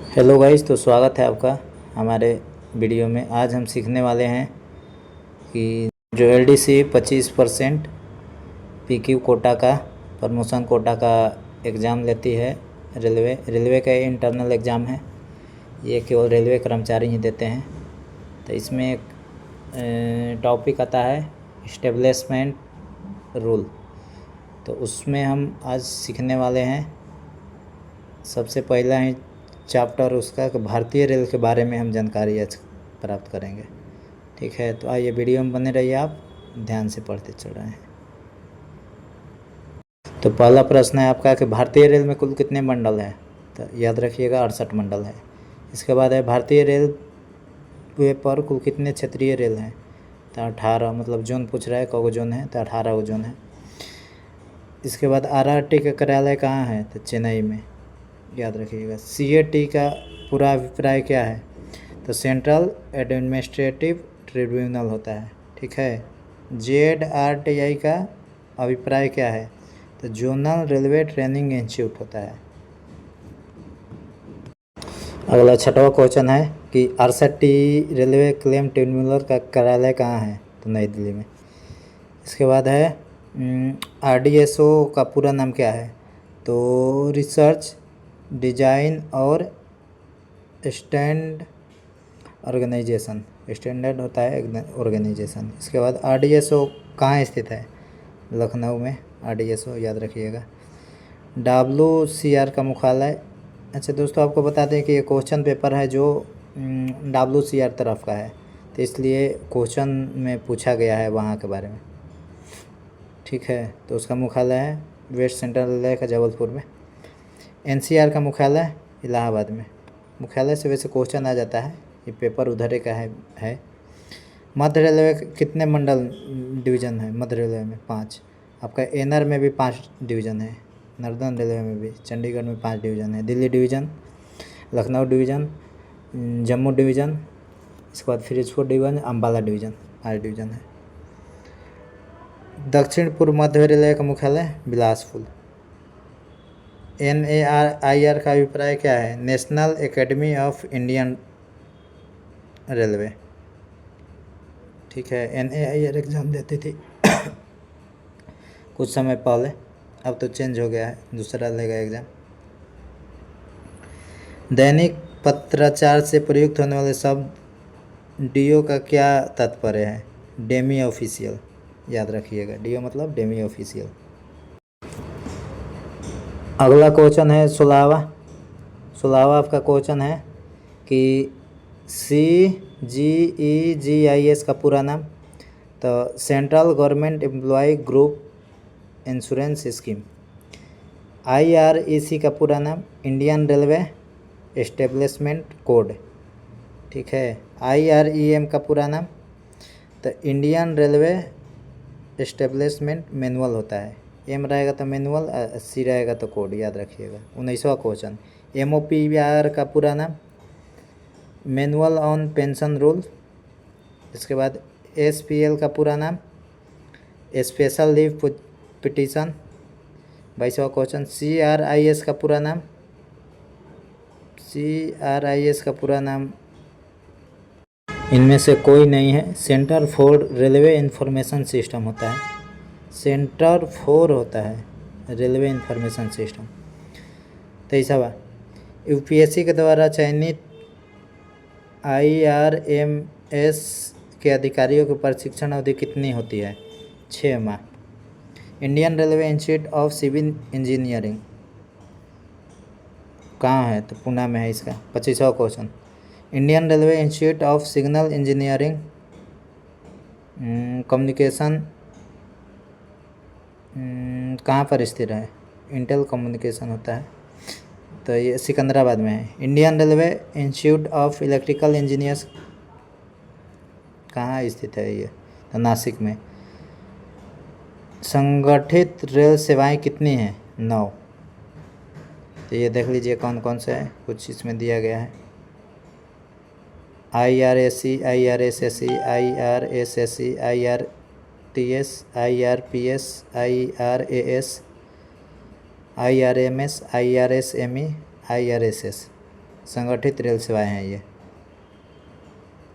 Hello guys, तो स्वागत है आपका हमारे वीडियो में। आज हम सीखने वाले हैं कि जो एलडीसी 25% पीक्यू कोटा का प्रमोशन कोटा का एग्ज़ाम लेती है रेलवे का इंटरनल एग्ज़ाम है। ये केवल रेलवे कर्मचारी ही देते हैं। तो इसमें एक टॉपिक आता है इस्टेब्लिशमेंट रूल। तो उसमें हम आज सीखने वाले हैं। सबसे पहला ही चैप्टर उसका कि भारतीय रेल के बारे में हम जानकारी आज प्राप्त करेंगे। ठीक है, तो आइए वीडियो में बने रहिए, आप ध्यान से पढ़ते चल रहे हैं। तो पहला प्रश्न है आपका कि भारतीय रेल में कुल कितने मंडल हैं। तो याद रखिएगा 68 मंडल है। इसके बाद है भारतीय रेलवे पर कुल कितने क्षेत्रीय रेल हैं। तो 18, मतलब जोन पूछ रहा है कौन जोन है, तो 18 वो जोन है। इसके बाद आरआरटी का कार्यालय कहाँ है, तो चेन्नई में, याद रखिएगा। सीएटी का पूरा अभिप्राय क्या है, तो सेंट्रल एडमिनिस्ट्रेटिव ट्रिब्यूनल होता है। ठीक है। जेडआरटीआई का अभिप्राय क्या है, तो जोनल रेलवे ट्रेनिंग इंस्टीट्यूट होता है। अगला 6वां क्वेश्चन है कि आरएसटी रेलवे क्लेम ट्रिब्यूनल का कार्यालय कहाँ है, तो नई दिल्ली में। इसके बाद है आरडीएसओ का पूरा नाम क्या है, तो रिसर्च डिजाइन और स्टैंडर्ड होता है ऑर्गेनाइजेशन। इसके बाद आरडीएसओ कहाँ स्थित है, लखनऊ में आरडीएसओ, याद रखिएगा। डब्ल्यूसीआर का मुख्यालय। अच्छा दोस्तों, आपको बता दें कि ये क्वेश्चन पेपर है जो डब्ल्यूसीआर तरफ का है, तो इसलिए क्वेश्चन में पूछा गया है वहाँ के बारे में। ठीक है, तो उसका मुख्यालय है वेस्ट सेंट्रल रेलवे का जबलपुर में। एनसीआर का मुख्यालय इलाहाबाद में। मुख्यालय से वैसे क्वेश्चन आ जाता है, ये पेपर उधर का है। मध्य रेलवे कितने मंडल डिवीज़न है, मध्य रेलवे में 5। आपका एनआर में भी 5 डिवीज़न है, नॉर्दर्न रेलवे में भी, चंडीगढ़ में 5 डिवीज़न है, Delhi division, Lucknow division, Jammu division, इसके बाद Firozpur division, Ambala division, 5 division है। दक्षिण पूर्व मध्य रेलवे का मुख्यालय बिलासपुर। NAIR का अभिप्राय क्या है, national academy of Indian railway. ठीक है, NAIR एग्ज़ाम देती थी कुछ समय पहले, अब तो चेंज हो गया है, दूसरा लेगा एग्ज़ाम। दैनिक पत्राचार से प्रयुक्त होने वाले शब्द डीओ का क्या तात्पर्य है, डेमी ऑफिशियल, याद रखिएगा। डीओ मतलब डेमी ऑफिशियल। अगला क्वेश्चन है 16वां आपका क्वेश्चन है कि CGEGIS का पूरा नाम, तो central government employ group insurance scheme. IREC का पूरा नाम इंडियन रेलवे एस्टेब्लिशमेंट कोड। ठीक है। IREM का पूरा नाम, तो इंडियन रेलवे एस्टेब्लिशमेंट मैनुअल होता है। एम रहेगा तो मैनुअल, सी रहेगा तो कोड, याद रखिएगा। 19वां क्वेश्चन, MOPR का पूरा नाम मैनुअल ऑन पेंशन रूल। इसके बाद SPL का पूरा नाम स्पेशल लीव पिटीशन। 22वां क्वेश्चन, CRIS का पूरा नाम, CRIS का पूरा नाम इनमें से कोई नहीं है, centre for railway information system होता है। सेंटर फॉर होता है रेलवे इंफॉर्मेशन सिस्टम। 23वां, UPSC के द्वारा चयनित IRMS के अधिकारियों की प्रशिक्षण अवधि कितनी होती है, 6 माह। Indian railway institute of civil engineering कहाँ है, तो पुणे में है इसका। 25वां question, Indian railway institute of signal engineering communication कहाँ पर स्थित है, इंटेल कम्युनिकेशन होता है, तो ये सिकंदराबाद में है। Indian railway institute of electrical engineers कहाँ स्थित है, ये तो नासिक में। संगठित रेल सेवाएं कितनी हैं, 9। तो ये देख लीजिए कौन कौन से है, कुछ इसमें दिया गया है। IRAC, IRSSE, IRSSE, IRTS, IRPS, IRAS, IRMS, IRSME, IRSS, संगठित रेल सेवाएं हैं ये।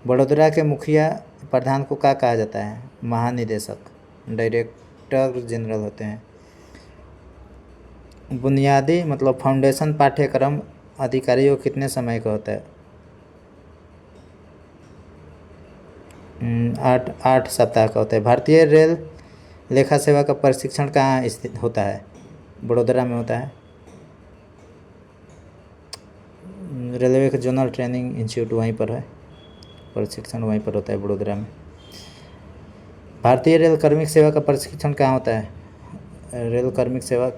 वडोदरा के मुखिया प्रधान को क्या कहा जाता है? महानिदेशक, डायरेक्टर जनरल होते हैं। बुनियादी मतलब फाउंडेशन पाठ्यक्रम अधिकारियों कितने समय का होता है? 8 सप्ताह का होता है। भारतीय रेल लेखा सेवा का प्रशिक्षण कहाँ स्थित होता है? वडोदरा में होता है। रेलवे का जोनल ट्रेनिंग इंस्टीट्यूट वहीं पर है, प्रशिक्षण वहीं पर होता है वडोदरा में। भारतीय रेल कार्मिक सेवा का प्रशिक्षण कहाँ होता है? रेल कार्मिक सेवा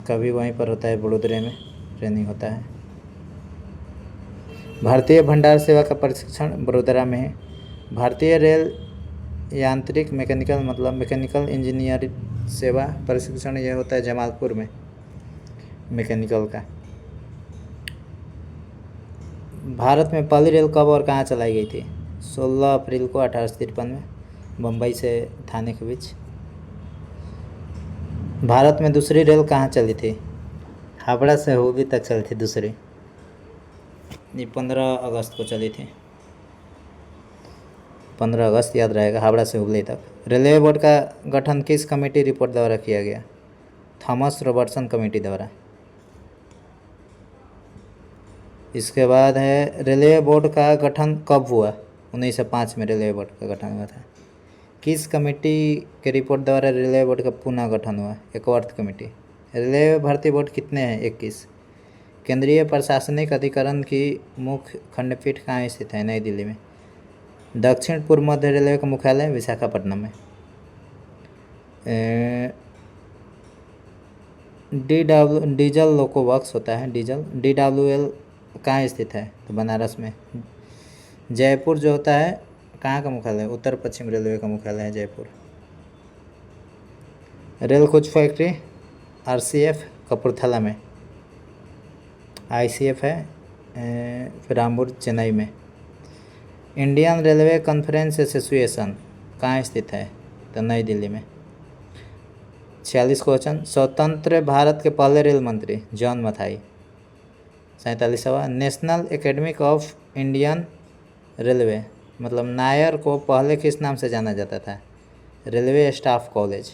का भी वहीं पर होता है, वडोदरा में ट्रेनिंग होता है। भारतीय भंडार सेवा का प्रशिक्षण वडोदरा में है। भारतीय रेल यांत्रिक मैकेनिकल मतलब मैकेनिकल इंजीनियरिंग सेवा प्रशिक्षण यह होता है जमालपुर में, मैकेनिकल का। भारत में पहली रेल कब और कहाँ चलाई गई थी? 16 अप्रैल को 1853 में, मुंबई से थाने के बीच। भारत में दूसरी रेल कहाँ चली थी? हावड़ा से हुबली तक चली थी दूसरी, ये 15 अगस्त को चली थी। 15 अगस्त याद रहेगा, हावड़ा से हुबली तक। रेलवे बोर्ड का गठन किस कमेटी रिपोर्ट द्वारा किया गया? थॉमस रॉबर्टसन कमेटी द्वारा। इसके बाद है रेलवे बोर्ड का गठन कब हुआ? 1905 में रेलवे बोर्ड का गठन हुआ था। किस कमेटी के रिपोर्ट द्वारा रेलवे बोर्ड का पुनः गठन हुआ? एकवर्थ कमेटी। रेलवे भर्ती बोर्ड कितने हैं? 21। केंद्रीय प्रशासनिक अधिकरण की मुख्य खंडपीठ कहाँ स्थित है? नई दिल्ली में। दक्षिण पूर्व मध्य रेलवे का मुख्यालय विशाखापट्टनम में। डीजल लोको वर्क्स होता है, डीजल DWL कहाँ स्थित है? तो बनारस में। जयपुर जो होता है कहाँ का मुख्यालय? उत्तर पश्चिम रेलवे का मुख्यालय है Jaipur. Rail coach factory RCF Kapurthala में, ICF है रामपुर चेन्नई में। इंडियन रेलवे कॉन्फ्रेंस एसोसिएशन कहाँ स्थित है? तो नई दिल्ली में। 46 क्वेश्चन। स्वतंत्र भारत के पहले रेल मंत्री जॉन मथाई। 47वां। National academy of Indian railway मतलब नायर को पहले किस नाम से जाना जाता था? Railway staff college.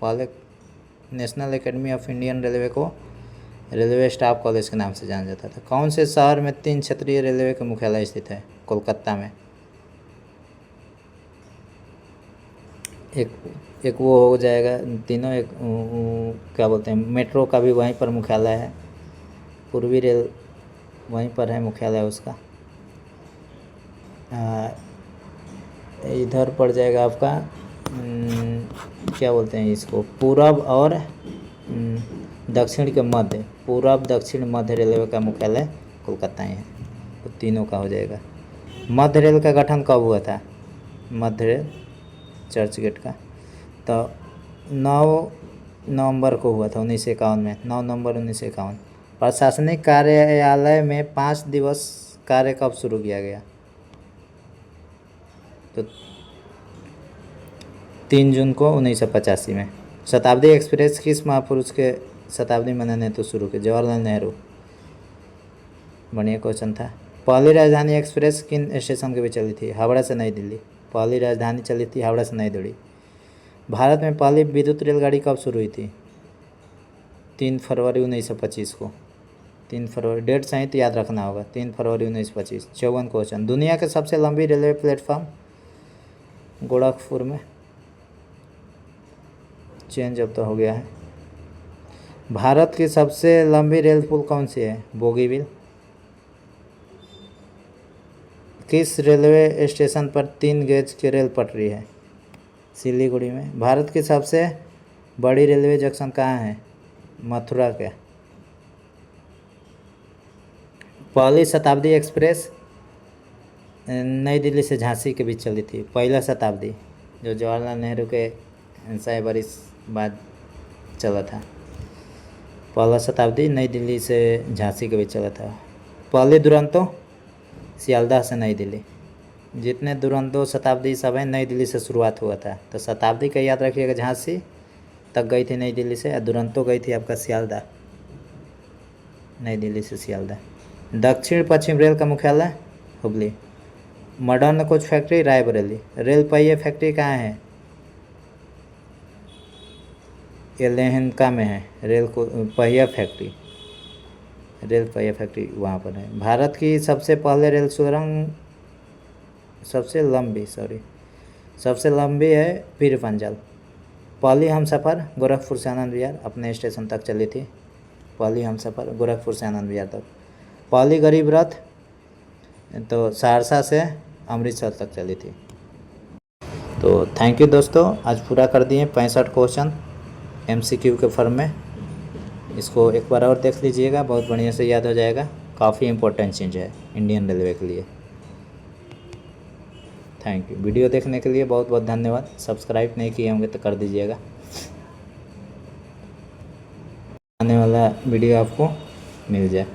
पहले national academy of Indian railway को रेलवे स्टाफ कॉलेज के नाम से जाना जाता था। कौन से शहर में 3 क्षेत्रीय रेलवे का मुख्यालय स्थित है? कोलकाता में। एक वो हो जाएगा तीनों, एक क्या बोलते हैं मेट्रो का भी वहीं पर मुख्यालय है, पूर्वी रेल वहीं पर है मुख्यालय उसका। इधर पड़ जाएगा आपका क्या बोलते हैं इसको, पूरब और दक्षिण के मध्य, पूरब दक्षिण मध्य रेलवे का मुख्यालय कोलकाता ही है, तो तीनों का हो जाएगा। मध्य रेल का गठन कब हुआ था? मध्य रेल चर्च गेट का तो 9 नवंबर को हुआ था 1951 में, 9 नवंबर 1951। प्रशासनिक कार्यालय में 5 दिवस कार्य कब शुरू किया गया? तो 3 जून को 1985 में। शताब्दी एक्सप्रेस किस महापुरुष के शताब्दी मनाने तो शुरू की? जवाहरलाल नेहरू। बढ़िया क्वेश्चन था। पहली राजधानी एक्सप्रेस किन स्टेशन के बीच चली थी? हावड़ा से नई दिल्ली। पहली राजधानी चली थी हावड़ा से नई दिल्ली। भारत में पहली विद्युत रेलगाड़ी कब शुरू हुई थी? 3 फरवरी 1925 को। 3 फरवरी, डेट सहित याद रखना होगा, 3 फरवरी 1925। 54 क्वेश्चन। दुनिया की सबसे लंबी रेलवे प्लेटफॉर्म? गोरखपुर में। चेंज अब तो हो गया है। भारत की सबसे लंबी रेल पुल कौन सी है? बोगीबिल। किस रेलवे स्टेशन पर 3 गेज की रेल पटरी है? सिलीगुड़ी में। भारत की सबसे बड़ी रेलवे जंक्शन कहाँ है? मथुरा के। पहली शताब्दी एक्सप्रेस नई दिल्ली से झांसी के बीच चली थी, पहला शताब्दी, जो जवाहरलाल नेहरू के 100 बरस बाद चला था। पहला शताब्दी नई दिल्ली से झांसी के बीच चला था। पहली दुरंतो सियालदह से नई दिल्ली। जितने दुरंतो शताब्दी सब हैं नई दिल्ली से शुरुआत हुआ था, तो शताब्दी का याद रखिएगा, झांसी तक गई थी नई दिल्ली से, और दुरंतो गई थी आपका सियालदह, नई दिल्ली से सियालदह। दक्षिण पश्चिम रेल का मुख्यालय Hubli. Modern coach factory Raebareli. Rail पहिए फैक्ट्री कहाँ है? ये लेहनका में है रेल को पहिया फैक्ट्री, रेल पहिया फैक्ट्री वहाँ पर है। भारत की सबसे पहले रेल सुरंग सबसे लंबी है पीरपंजल। पहली हमसफ़र गोरखपुर से आनंद विहार अपने स्टेशन तक चली थी। पहली हमसफ़र गोरखपुर से आनंद विहार तक। पहली गरीब रथ तो सहरसा से अमृतसर तक चली थी। तो थैंक यू दोस्तों, आज पूरा कर दिए 65 क्वेश्चन MCQ के फॉर्म में। इसको एक बार और देख लीजिएगा, बहुत बढ़िया से याद हो जाएगा। काफ़ी इम्पोर्टेंट चीज़ है इंडियन रेलवे के लिए। Thank you. वीडियो देखने के लिए बहुत बहुत धन्यवाद। सब्सक्राइब नहीं किए होंगे तो कर दीजिएगा, आने वाला वीडियो आपको मिल जाए।